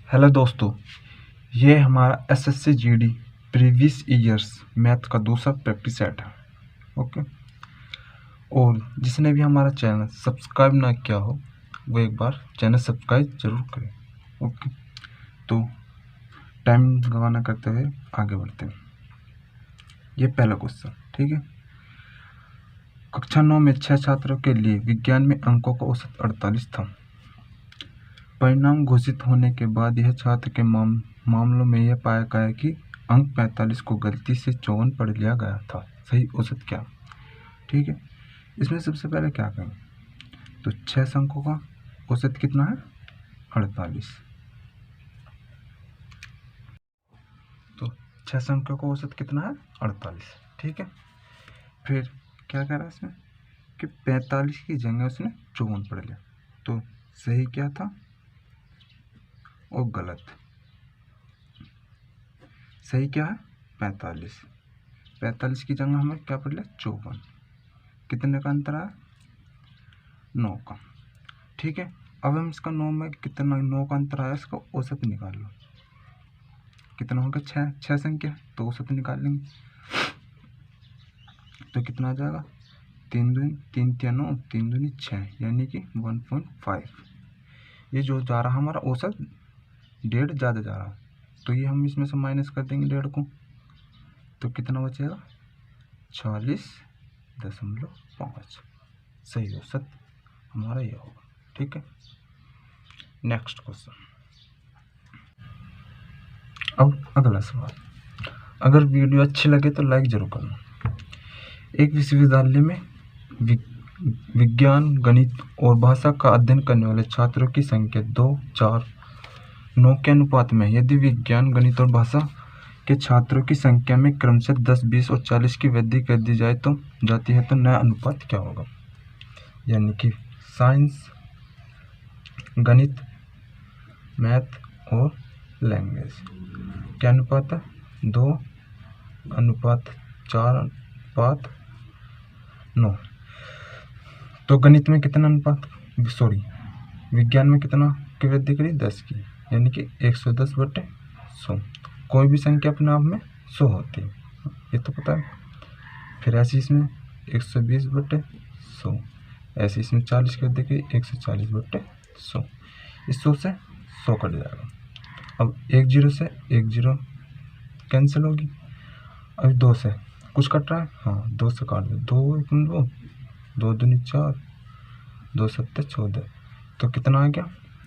Hello दोस्तों, ये हमारा SSC GD previous years math का दूसरा प्रैक्टिस सेट है। ओके, और जिसने भी हमारा चैनल सब्सक्राइब ना किया हो वो एक बार चैनल सब्सक्राइब जरूर करें। ओके, तो टाइम गवाना करते हुए आगे बढ़ते हैं। ये पहला क्वेश्चन, ठीक है। कक्षा 9 में 6 छात्रों के लिए विज्ञान में अंकों का औसत 48 था। परिणाम घोषित होने के बाद यह छात्र के मामलों में यह पाया गया कि अंक 45 को गलती से 54 पढ़ लिया गया था। सही औसत क्या? ठीक है, इसमें सबसे पहले क्या करें, तो 6 अंकों का औसत कितना है? 48। तो 6 अंकों का औसत कितना है? 48। ठीक है, फिर क्या करा इसमें कि 45 की जगह उसने 54 पढ़ लिया। तो सही क्या था और गलत? सही क्या है? 45। 45 की जगह हमें क्या पढ़ लिया? 54। कितने का अंतर आया? 9 का। ठीक है, अब हम इसका 9 में कितना 9 का अंतर आया, इसका औसत निकाल लो। कितना होगा? 6 संख्या, तो औसत निकाल लेंगे। तो कितना आ जाएगा? 3 दूनी 3 3 9, 3 दूनी 6, यानी कि 1.5। ये जो जा रहा हमारा औसत 1.5 ज़्यादा जा रहा, तो ये हम इसमें से माइनस कर देंगे 1.5 को, तो कितना बचेगा? 46.5। सही औसत हमारा ये होगा। ठीक है, नेक्स्ट क्वेश्चन। अब अगला सवाल। अगर वीडियो अच्छी लगे तो लाइक जरूर करना। एक विश्वविद्यालय में विज्ञान, गणित और भाषा का अध्ययन करने वाले छात्रों की संख्या 2, 4, 9 के अनुपात में। यदि विज्ञान, गणित और भाषा के छात्रों की संख्या में क्रमशः 10, 20 और 40 की वृद्धि कर दी जाती है तो नया अनुपात क्या होगा? यानी कि साइंस, गणित, मैथ और लैंग्वेज क्या अनुपात है? 2:4:9। तो गणित में कितना अनुपात, विज्ञान में कितना की वृद्धि करी? 10 की, यानी कि 110/100। कोई भी संख्या अपने आप में 100 होती है, ये तो पता है। फिर ऐसे इसमें 120/100, ऐसे इसमें 40 की वृद्धि करी, 140/100। इस 100 से 100 कट जाएगा। अब 1 0 से 1 0 कैंसिल होगी। अभी 2 से कुछ कट रहा है, हाँ 2 से काट दो। 2 1 2, 2 दूनी 4, 2 7 14। तो कितना आ गया?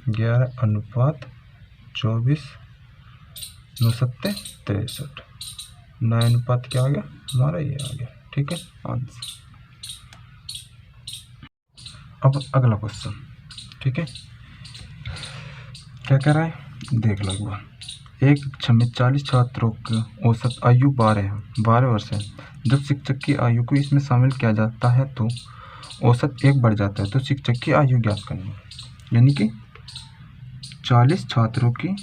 11:24, 9 7 63। नया अनुपात क्या आ गया हमारा? ये आ गया। ठीक है, आंसर। अब अगला क्वेश्चन, ठीक है, क्या कह रहा है देख लो एक बार। एक कक्षा में 40 छात्रों की औसत आयु 12 वर्ष है। जब शिक्षक की आयु को इसमें शामिल किया जाता है तो औसत 1 बढ़ जाता है। तो शिक्षक की आयु ज्ञात करनी है, यानी कि 40 छात्रों की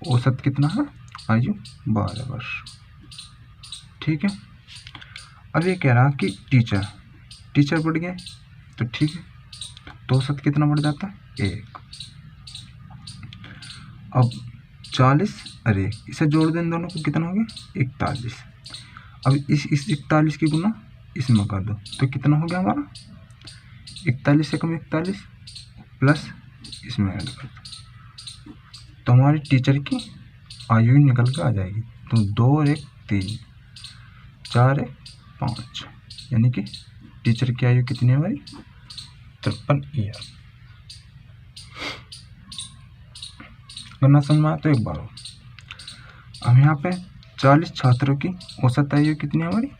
औसत कितना है? आयु 12 वर्ष। ठीक है, अब ये कह रहा कि टीचर बढ़ गए, तो ठीक है, तो औसत कितना बढ़ जाता है? 1। अब 40, अरे इसे जोड़ दें दोनों को, कितना हो गया? 41। अब इस 41 की गुना इसमें कर दो, तो कितना हो गया हमारा? 41 से कम 41 प्लस इसमें ऐड कर दो, तो हमारी टीचर की आयु निकल के आ जाएगी। तो 2 और 1 3, 4 1 5, यानी कि टीचर की आयु कितनी है हमारी? 53 ईयर। करना समझ में आया तो एक बार हो। अब यहाँ पे 40 छात्रों की औसत आयु कितनी है हमारी?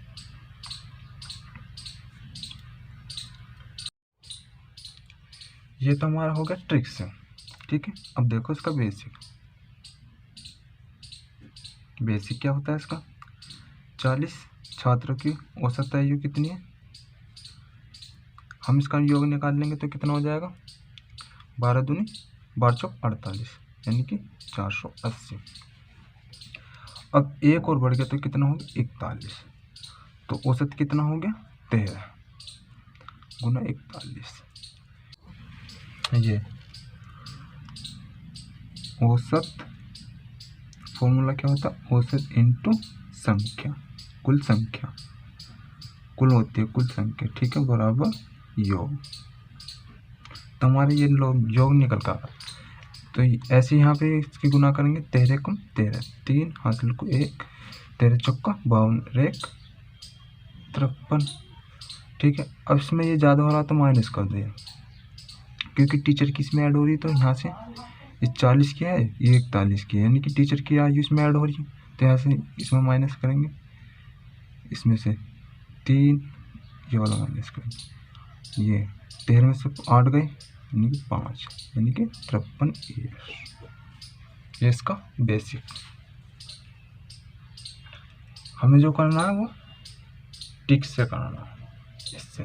ये तो हमारा हो गया ट्रिक्स है। ठीक है, अब देखो इसका बेसिक क्या होता है इसका? 40 छात्रों की औसत आयु कितनी है? हम इसका योग निकाल लेंगे तो कितना हो जाएगा? 12 दूनी 12 चौक 48, यानी कि 480। अब 1 और बढ़ गया तो कितना हो गया? 41। तो औसत कितना हो गया? 13 गुना 41। ये औसत फॉर्मूला क्या होता है, औसत इंटू संख्या, कुल संख्या, कुल होती है कुल संख्या, ठीक है, बराबर योग। तो हमारे ये योग निकल कर, तो ऐसे यहाँ पे इसकी गुना करेंगे, 13 कम 13, 3 हासिल को 1, 13 चौका 52, 1 53, ठीक है। अब इसमें ये ज़्यादा हो रहा तो माइनस कर दिया, क्योंकि टीचर की इसमें ऐड हो रही है, तो यहाँ से ये 40 की है, ये 41 की है, यानी कि टीचर की आयु इसमें ऐड हो रही है, तो यहाँ से इसमें माइनस करेंगे, इसमें से 3, ये वाला माइनस करेंगे, ये 13 में से 8 गए, यानी कि 5, यानी कि 53 ईयर्स। ये इसका बेसिक, हमें जो करना है वो टिक से करना है, इससे।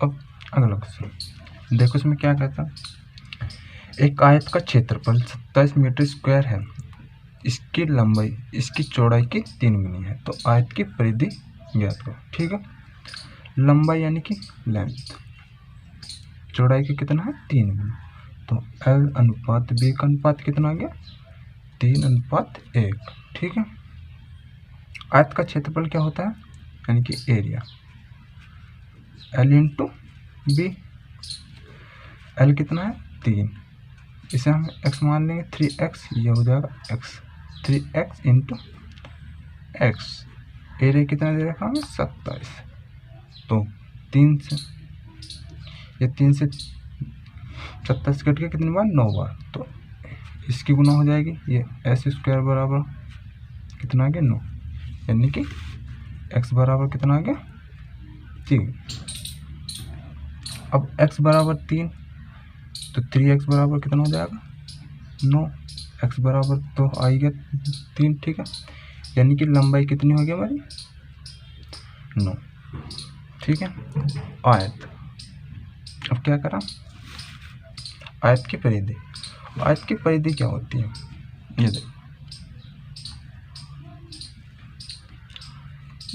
अब अगला क्वेश्चन देखो, इसमें क्या कहता है, एक आयत का क्षेत्रफल 27 मीटर स्क्वायर है, इसकी लंबाई इसकी चौड़ाई की 3 गुनी है, तो आयत की परिधि ज्ञात करो, ठीक है। लंबाई यानी कि लेंथ, चौड़ाई का कितना है 3 गुना, तो L अनुपात B का अनुपात कितना आ गया 3:1, ठीक है। आयत का क्षेत्रफल क्या होता है, यानी कि area, L into B, L कितना है 3, इसे हम x मान लेंगे 3x, ये हो जाएगा x, 3x into x, area कितना दे रखा हमें 27, तो 3 से ये 3 से 27 कट के कितनी बार 9 बार, तो इसकी गुना हो जाएगी, ये s स्क्वायर बराबर कितना आ गया 9, यानी कि x बराबर कितना आ गया 3। अब x बराबर 3, तो 3x बराबर कितना हो जाएगा 9, x बराबर तो आ ही गया 3, ठीक है, यानी कि लंबाई कितनी हो गई हमारी 9, ठीक है। आयत, अब क्या करा, आयत की परिधि, आयत की परिधि क्या होती है, ये देखो,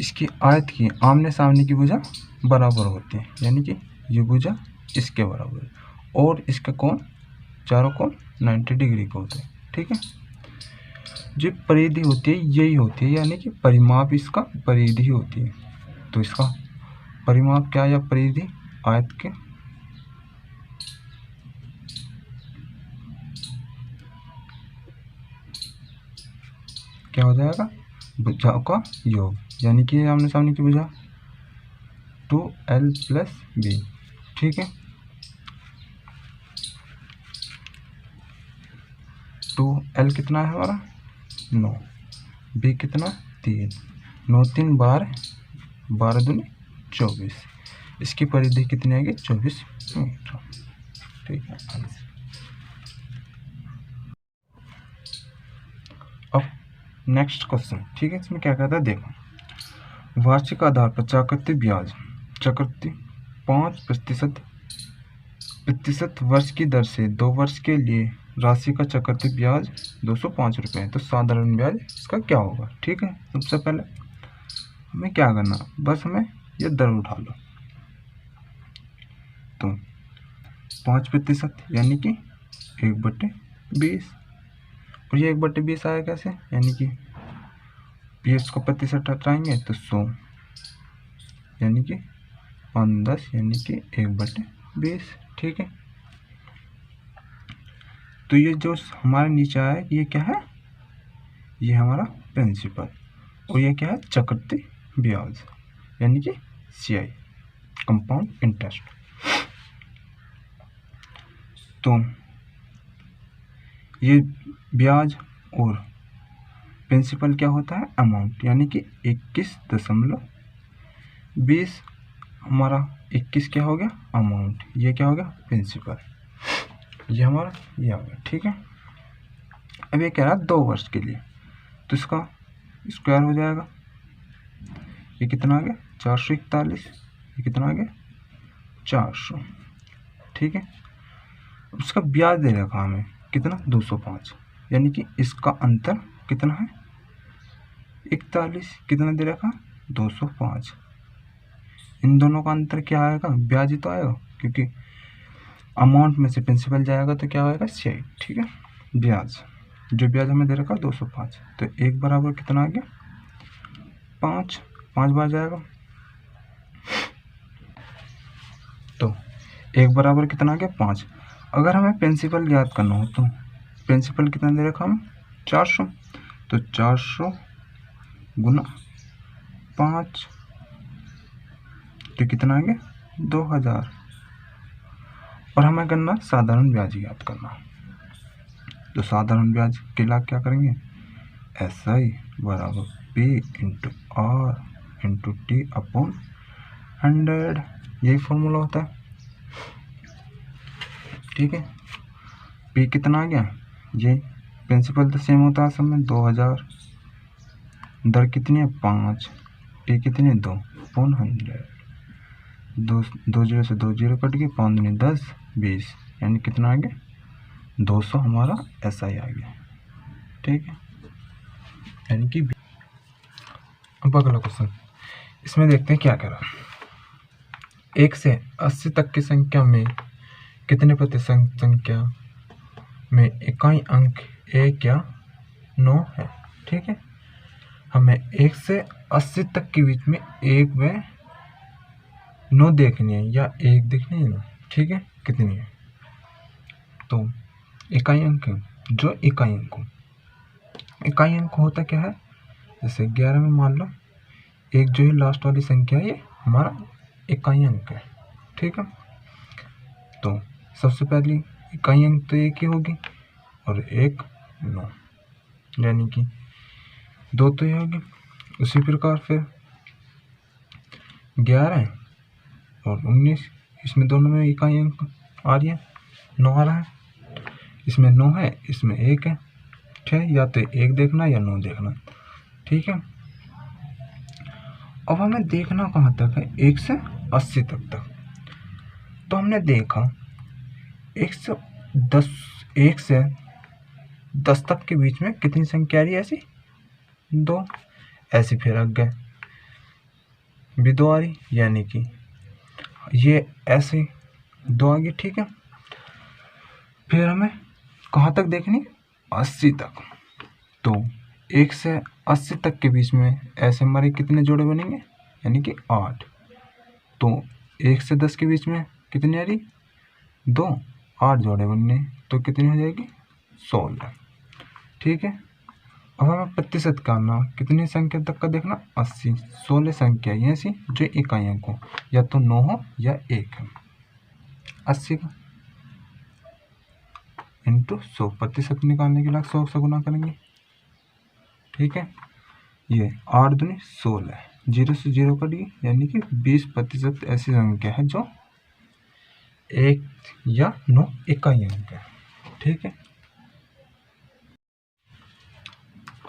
इसकी आयत की आमने सामने की भुजा बराबर होती है, यानी कि ये भुजा इसके बराबर है, और इसका कोण, चारों कोण 90 डिग्री का होता है, ठीक है। जो परिधि होती है यही होती है, यानी कि परिमाप इसका परिधि होती है, तो इसका परिमाप क्या, या परिधि आयत के क्या हो जाएगा, भुजाओं का योग, यानी कि आमने सामने की भुजा 2L + B, ठीक है। 2L कितना है हमारा 9, B कितना 3, 9 3 12, 12 दूनी 24, इसकी परिधि कितनी आएगी 24 मीटर, ठीक है। अब नेक्स्ट क्वेश्चन, ठीक है, इसमें क्या कहता है, देखो, वार्षिक आधार पर चक्रवृद्धि ब्याज, चक्रवृद्धि 5% वर्ष की दर से 2 वर्ष के लिए राशि का चक्रवृद्धि ब्याज 205 रुपये है, तो साधारण ब्याज इसका क्या होगा, ठीक है। सबसे पहले हमें क्या करना, बस हमें ये दर उठा लो, तो 5% यानी कि 1/20, और ये 1/20 आया कैसे, यानी कि 20 को प्रतिशत हटाएंगे तो 100, यानी कि 5×10, यानी कि 1/20, ठीक है। तो ये जो हमारे नीचे आया ये क्या है, ये हमारा प्रिंसिपल, और ये क्या है चक्रवृद्धि ब्याज, यानी कि CI, कंपाउंड इंटरेस्ट। तो ये ब्याज और प्रिंसिपल क्या होता है अमाउंट, यानी कि 21.20, हमारा 21 क्या हो गया अमाउंट, ये क्या हो गया प्रिंसिपल, ये हमारा ये आ गया, ठीक है। अब ये कह रहा है 2 वर्ष के लिए, तो इसका स्क्वायर हो जाएगा, ये कितना आ गया 441, ये कितना आ गया 400, ठीक है। उसका ब्याज दे रखा हमें कितना 205, यानी कि इसका अंतर कितना है 41, कितना दे रखा 205, इन दोनों का अंतर क्या आएगा, ब्याज ही तो आएगा, क्योंकि अमाउंट में से प्रिंसिपल जाएगा तो क्या होएगा 6, ठीक है। ब्याज, जो ब्याज हमें दे रखा 205, तो 1 बराबर कितना आ गया 5, 5 बार जाएगा, तो 1 बराबर कितना आ गया 5। अगर हमें प्रिंसिपल याद करना हो तो प्रिंसिपल कितना दे रखा हम 400, तो 400 गुना 5, तो कितना आ गया 2000। और हमें करना साधारण ब्याज याद करना, तो साधारण ब्याज के लाभ क्या करेंगे, SI बराबर P into R into T upon 100, यही फॉर्मूला होता है, ठीक है। P कितना आ गया, ये प्रिंसिपल तो सेम होता है सब में 2000, दर कितनी है 5, P कितनी है 2 अपॉन 100, 2 0 से 2 0 कट गई, 5 दूनी 10 20, यानी कितना आ गया 200 हमारा SI आ गया, ठीक है। यानी कि अब अगला क्वेश्चन, इसमें देखते हैं क्या कह रहा है। 1 से 80 तक की संख्या में कितने प्रतिशत संख्या में इकाई अंक 1 या 9 है, ठीक है। हमें 1 से 80 तक के बीच में 1 व 9 देखनी है या 1 देखनी है ना, ठीक है, कितनी है। तो इकाई अंक, जो इकाई अंक होता क्या है, जैसे 11 में मान लो 1 जो है लास्ट वाली संख्या, ये हमारा इकाई अंक है, ठीक है। तो सबसे पहली इकाई अंक तो 1 ही होगी और 1 9, यानी कि 2 तो ये होगी। उसी प्रकार फिर 11 और 19, इसमें दोनों में इकाई अंक आ रही है, 9 आ रहा है, इसमें 9 है, इसमें 1 है, ठीक है। या तो 1 देखना या 9 देखना, ठीक है। अब हमें देखना कहाँ तक है, 1 से 80 तक। तो हमने देखा 1 से 10 तक के बीच में कितनी संख्या आ रही है, ऐसी 2, ऐसी फिर आगे भी 2 आ रही, यानी कि ये ऐसे 2 आ गई, ठीक है। फिर हमें कहाँ तक देखनी, 80 तक। तो 1 से 80 तक के बीच में ऐसे हमारे कितने जोड़े बनेंगे, यानी कि 8। तो 1 से 10 के बीच में कितनी आ रही 2, 8 जोड़े बनने, तो कितनी हो जाएगी 16, ठीक है। अब हमें प्रतिशत करना, कितनी संख्या तक का देखना 80, 16 संख्या ये ऐसी जो इकाई अंक हो, या तो 9 हो या 1 है। 80 का इंटू 100, प्रतिशत निकालने के लिए 100 से गुना करेंगे, ठीक है। ये 8 दूनी 16, 0 से 0 कट गई, यानी कि 20% ऐसी संख्या है जो 1 या 9 इकाई अंक है, ठीक है।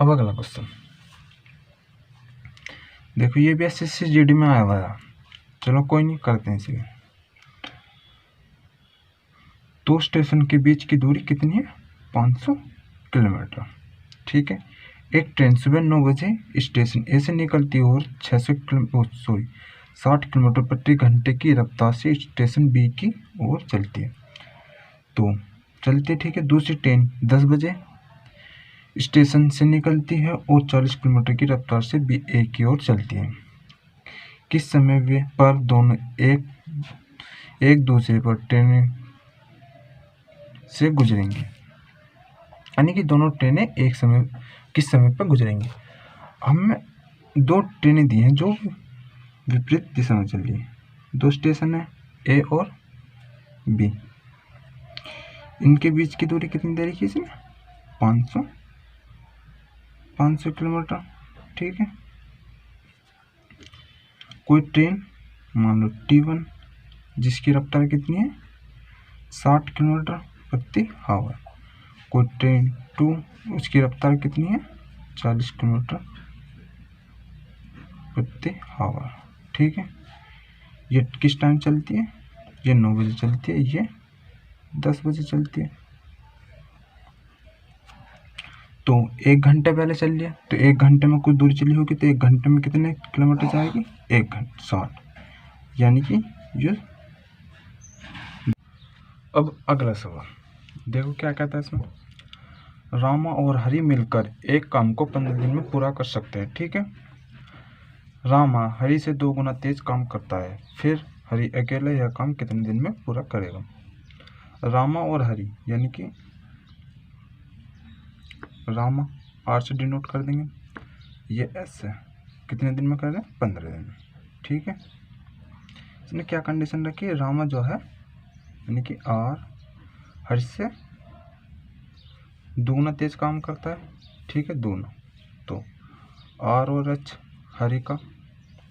अब अगला क्वेश्चन देखो, ये भी SSCGD में आया हुआ है, चलो कोई नहीं, करते हैं इसे। 2 स्टेशन के बीच की दूरी कितनी है 500 किलोमीटर, ठीक है। एक ट्रेन सुबह 9 बजे स्टेशन ए से निकलती है और 60 किलोमीटर प्रति घंटे की रफ्तार से स्टेशन बी की ओर चलती है। तो चलती है, ठीक है। दूसरी ट्रेन 10 बजे स्टेशन से निकलती है और 40 किलोमीटर की रफ्तार से बी ए की ओर चलती है। किस समय वे पर दोनों एक दूसरे पर ट्रेनें से गुजरेंगी, यानी कि दोनों ट्रेनें एक समय किस समय पर गुजरेंगी। हमें 2 ट्रेनें दी हैं जो विपरीत दिशा में चल रही है, 2 स्टेशन है ए और बी, इनके बीच की दूरी कितनी दे रही है इसमें 500 किलोमीटर, ठीक है। कोई ट्रेन मान लो T1 जिसकी रफ्तार कितनी है 60 किलोमीटर प्रति आवर, कोई ट्रेन 2 उसकी रफ्तार कितनी है 40 किलोमीटर प्रति आवर, ठीक है। ये किस टाइम चलती है, ये 9 बजे चलती है, ये 10 बजे चलती है। तो 1 घंटे पहले चल लिया, तो 1 घंटे में कुछ दूरी चली होगी, तो 1 घंटे में कितने किलोमीटर जाएगी 1 घंटे 60, यानी कि ये अब अगला सवाल देखो क्या कहता है इसमें। रामा और हरि मिलकर एक काम को 15 दिन में पूरा कर सकते हैं। ठीक है, रामा हरि से 2 गुना तेज काम करता है, फिर हरि अकेला यह काम कितने दिन में पूरा करेगा। रामा और हरि यानी कि रामा आर से डिनोट कर देंगे, ये एस है, कितने दिन में कर रहे हैं 15 दिन में। ठीक है, इसने क्या कंडीशन रखी है, रामा जो है यानी कि आर हरि से 2 गुना तेज काम करता है। ठीक है, दोनों, तो आर और एच हरि का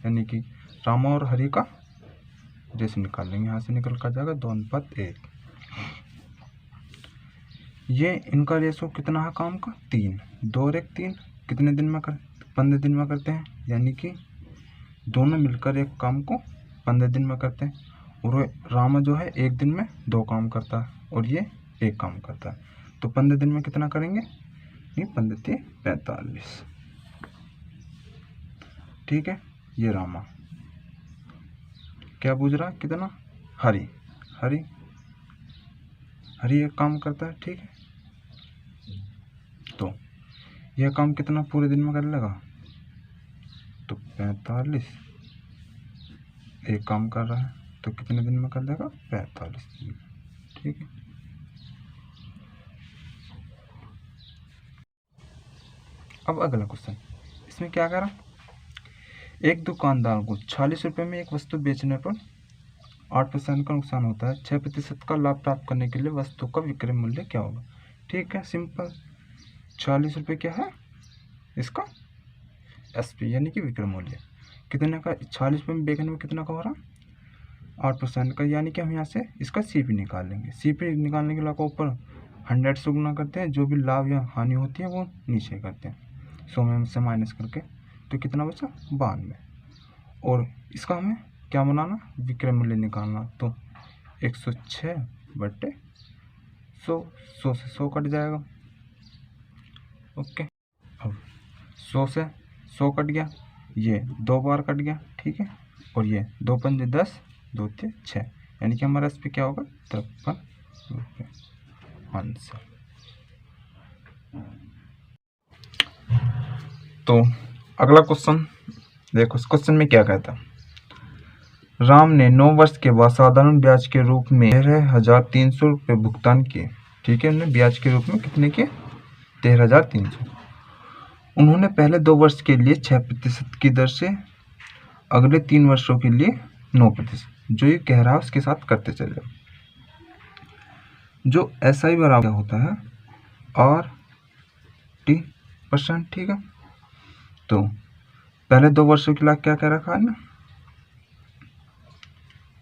यानी कि रामा और हरि का जैसे निकाल लेंगे, यहाँ से निकल कर जाएगा 2:1। ये इनका रेशो कितना है काम का 3, 2 और 1 3, कितने दिन में 15 दिन में करते हैं, यानी कि दोनों मिलकर एक काम को 15 दिन में करते हैं। और रामा जो है 1 दिन में 2 काम करता है और ये 1 काम करता है, तो 15 दिन में कितना करेंगे, नहीं 15 45। ठीक है, ये रामा क्या पूछ रहा है कितना, हरि हरि हरि एक काम करता है। ठीक है, तो यह काम कितना पूरे दिन में कर लेगा, तो 45, एक काम कर रहा है तो कितने दिन में कर लेगा 45 दिन। ठीक है, अब अगला क्वेश्चन, इसमें क्या करा, एक दुकानदार को 40 रुपये में एक वस्तु बेचने पर 8% का नुकसान होता है, 6% का लाभ प्राप्त करने के लिए वस्तु का विक्रय मूल्य क्या होगा। ठीक है, सिंपल, 40 रुपये क्या है इसका एसपी यानी कि विक्रय मूल्य, कितने का 40 रुपये में बेचने में कितना का हो रहा 8% का, यानी कि हम यहाँ से इसका सीपी निकाल लेंगे। सीपी निकालने के लिए ऊपर 100 से गुना करते हैं, जो भी लाभ या हानि होती है वो नीचे करते हैं 100 में से माइनस करके, तो कितना बचा 92। और इसका हमें क्या बनाना, विक्रय मूल्य निकालना, तो 106/100, 100 से 100 कट जाएगा। ओके, अब 100 से 100 कट गया, ये 2 बार कट गया। ठीक है, और ये 2 पंजे 10, 2 3 6, यानी कि हमारा इस पर क्या होगा 53 रुपये आंसर। तो अगला क्वेश्चन देखो, इस क्वेश्चन में क्या कहता है, राम ने 9 वर्ष के बाद साधारण ब्याज के रूप में 13,300 रुपये भुगतान किए। ठीक है, उन्होंने ब्याज के रूप में कितने किए 13,300। उन्होंने पहले 2 वर्ष के लिए 6% की दर से, अगले 3 वर्षों के लिए 9%, जो ये कह रहा है उसके साथ करते चले। जो SI बराबर होता है RT%। ठीक है, तो पहले 2 वर्षों के लिए क्या कह रखा है ना,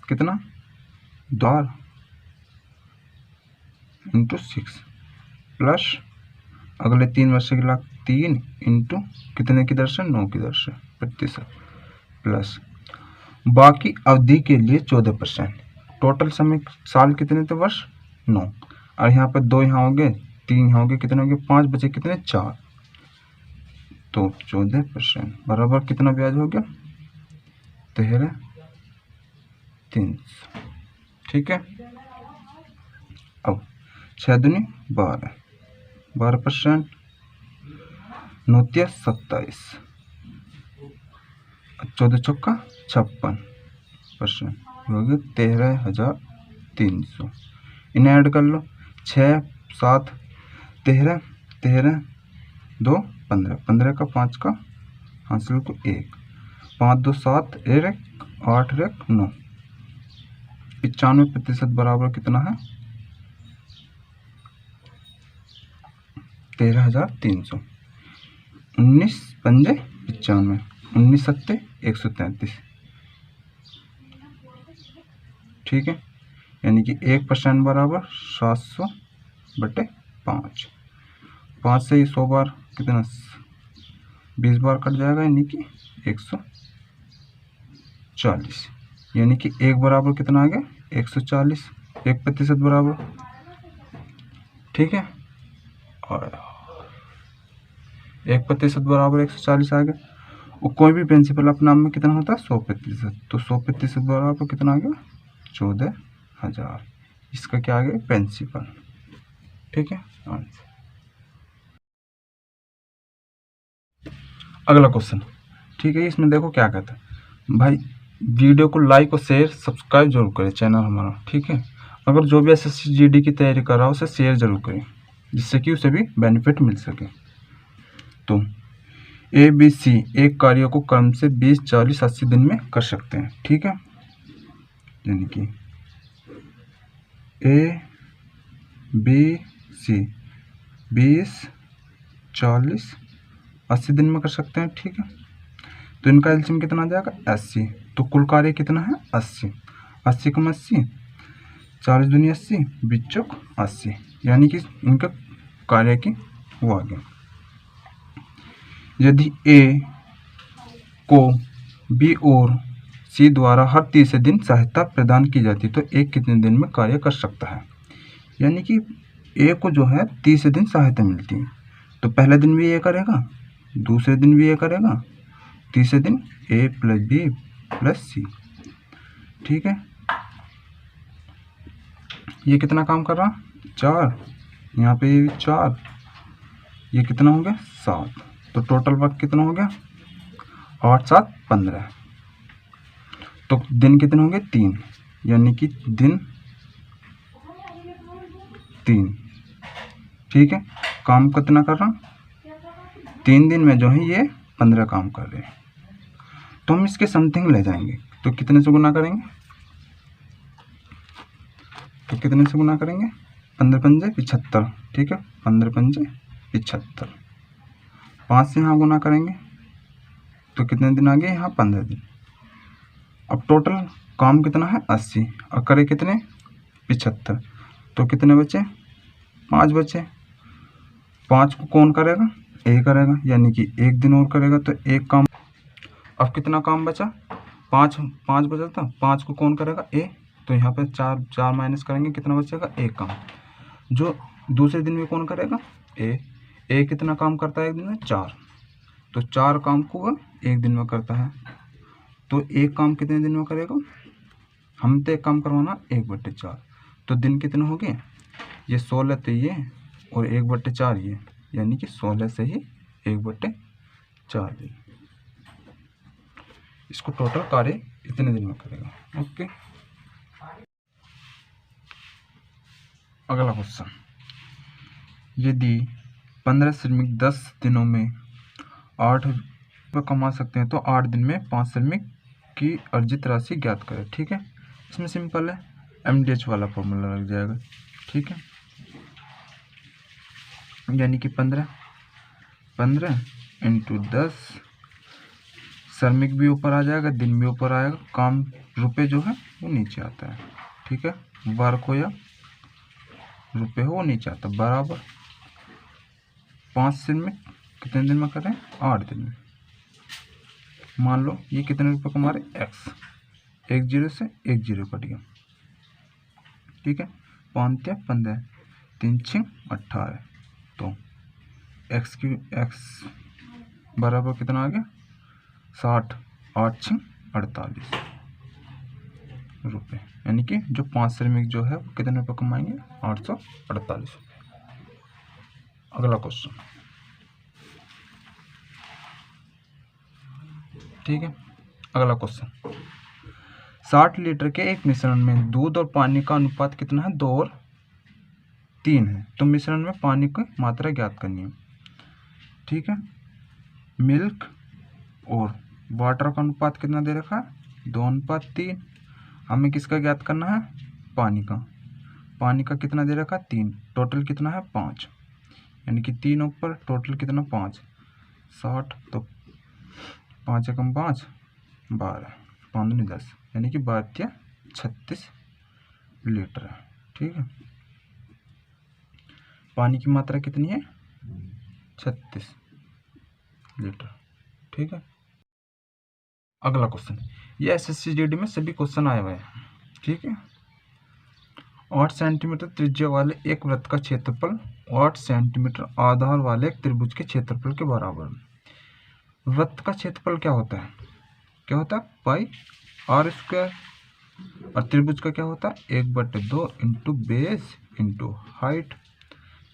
कितना 2 × 6 प्लस अगले 3 वर्ष के लिए 3 इंटू कितने की दर से 9 की दर से प्रतिशत, प्लस बाकी अवधि के लिए 14%। टोटल समय साल कितने थे, वर्ष 9, और यहाँ पर 2 यहाँ होंगे, 3 यहाँ होंगे, कितने होंगे 5 बचे कितने 4, तो 14% बराबर कितना ब्याज हो गया 13,300। ठीक है, अब 6 दूनी 12, 12%, 9 × 27, 14 चौका 56%, हो गया 13,300। इन्हें ऐड कर लो, 6 7 13, 13 2 15, 15 का 5 का हासिल को 1, 5 2 7 1 8 1 9, 95% बराबर कितना है 13,300। 19 पंजे 95, 19 सत्ते 133। ठीक है, यानी कि 1% बराबर 700/5। 5 से 100 बार कितना 20 बार कट जाएगा, यानी कि 140, यानी कि 1 बराबर कितना आ गया 140, 1% बराबर। ठीक है, और 1% बराबर 140 आ गया। और कोई भी प्रिंसिपल अपने नाम में कितना होता है 100%, तो 100% बराबर कितना आ गया 14,000। इसका क्या आ गया, प्रिंसिपल। ठीक है। अगला क्वेश्चन, ठीक है, इसमें देखो क्या कहता है भाई, वीडियो को लाइक और शेयर सब्सक्राइब जरूर करें चैनल हमारा। ठीक है। अगर जो भी एसएससी जीडी की तैयारी कर रहा हो उसे शेयर जरूर करें, जिससे कि उसे भी बेनिफिट मिल सके। तो ए बी सी एक कार्य को क्रम से 20, 40, 80 दिन में कर सकते हैं। ठीक है। यानी कि ए बी सी 20, 40, 80 दिन में कर सकते हैं। ठीक है। तो इनका एलसीएम कितना आ जाएगा, 80। तो कुल कार्य कितना है, 80। 80 कम 80, 40 दूनी 80, 20 चौक 80, यानी कि इनका कार्य की वो आ गया। यदि ए को बी और सी द्वारा हर तीसरे दिन सहायता प्रदान की जाती तो ए कितने दिन में कार्य कर सकता है। यानी कि ए को जो है तीसरे दिन सहायता मिलती है, तो पहले दिन भी ए करेगा, दूसरे दिन भी ए करेगा, तीसरे दिन ए प्लस बी प्लस सी। ठीक है। ये कितना काम कर रहा, 4, यहाँ पे ये 4, ये कितना हो गया, 7। तो टोटल वर्क कितना हो गया, 8, 7, 15। तो दिन कितने होंगे, 3, यानी कि दिन 3। ठीक है। काम कितना कर रहा, 3 दिन में जो है ये 15 काम कर रहे हैं। तो हम इसके समथिंग ले जाएंगे, तो कितने से गुना करेंगे, तो कितने से गुना करेंगे, 15 पंजे 75। ठीक है। 15 पंजे 75, 5 से यहाँ गुना करेंगे तो कितने दिन आ गए, यहाँ 15 दिन। अब टोटल काम कितना है, 80, और करे कितने, 75। तो कितने बचे, 5 बचे। 5 को कौन करेगा, ए करेगा, यानी कि 1 दिन और करेगा तो 1 काम। अब कितना काम बचा, 5 बचा था, 5 को कौन करेगा, ए। तो यहाँ पे 4 माइनस करेंगे, कितना बचेगा, 1 काम। जो दूसरे दिन में कौन करेगा, ए कितना काम करता है एक दिन में, 4। तो 4 काम को वह 1 दिन में करता है। तो 1 काम कितने दिन में करेगा, हम तो 1 काम करवाना 1/4। तो दिन कितने हो गए, ये 16 तो ये, और 1/4 ये, यानी कि 16 से ही 1/4 दिन। इसको टोटल कार्य इतने दिन में करेगा। ओके। अगला क्वेश्चन, यदि 15 श्रमिक 10 दिनों में 8 रुपये कमा सकते हैं तो 8 दिन में 5 श्रमिक की अर्जित राशि ज्ञात करें। ठीक है। इसमें सिंपल है, MDH वाला फॉर्मूला लग जाएगा। ठीक है। यानी कि 15 इंटू 10, श्रमिक भी ऊपर आ जाएगा, दिन भी ऊपर आएगा, काम रुपए जो है वो नीचे आता है। ठीक है। वर्क हो या रुपए हो वो नीचे आता, बराबर 5 श्रमिक कितने दिन में करें, 8 दिन में। मान लो ये कितने रुपए कमा रहे, एक्स, 1 0 से 1 0 कट गया। ठीक है। 5 या 15, 3 6 18। तो एक्स बराबर कितना आ गया, 60, 8 6 48 रुपये। यानी कि जो 5 श्रमिक जो है वो कितने रुपये कमाएंगे, 848 रुपये। अगला क्वेश्चन, ठीक है। अगला क्वेश्चन, 60 लीटर के एक मिश्रण में दूध और पानी का अनुपात कितना है, 2 और 3 है। तो मिश्रण में पानी की मात्रा ज्ञात करनी है। ठीक है। मिल्क और वाटर का अनुपात कितना दे रखा है, 2:3। हमें किसका ज्ञात करना है, पानी का। पानी का कितना दे रखा है, 3। टोटल कितना है, 5, यानी कि 3 ऊपर टोटल कितना, 5। 60 तो 5 एकम 5, 12, 5 दूनी 10, यानी कि 12 36 लीटर है। ठीक है। पानी की मात्रा कितनी है, 36 लीटर। ठीक है। अगला क्वेश्चन, ये SSC GD में सभी क्वेश्चन आए हुए हैं। ठीक है। 8 सेंटीमीटर त्रिज्या वाले एक वृत्त का क्षेत्रफल 8 सेंटीमीटर आधार वाले एक त्रिभुज के क्षेत्रफल के बराबर है। वृत्त का क्षेत्रफल क्या होता है, पाई R² और त्रिभुज का क्या होता है 1/2 इंटू बेस इंटू हाइट।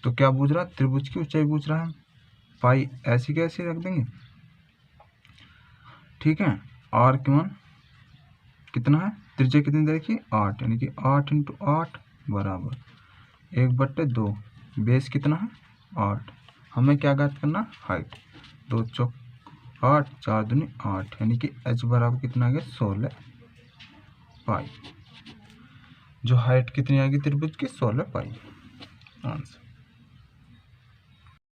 तो क्या पूछ रहा है, त्रिभुज की ऊंचाई पूछ रहा है, पाई ऐसी कैसी रख देंगे, ठीक है। आर की मान कितना है, त्रिज्या कितनी दे रखी 8, यानी कि 8 इंटू 8 बराबर 1/2, बेस कितना है 8, हमें क्या ज्ञात करना हाइट, 2 चौक 8, 4 दूनी 8, यानी कि h बराबर कितना आ गया 16 पाई। जो हाइट कितनी आ गई त्रिभुज की 16 पाई आंसर।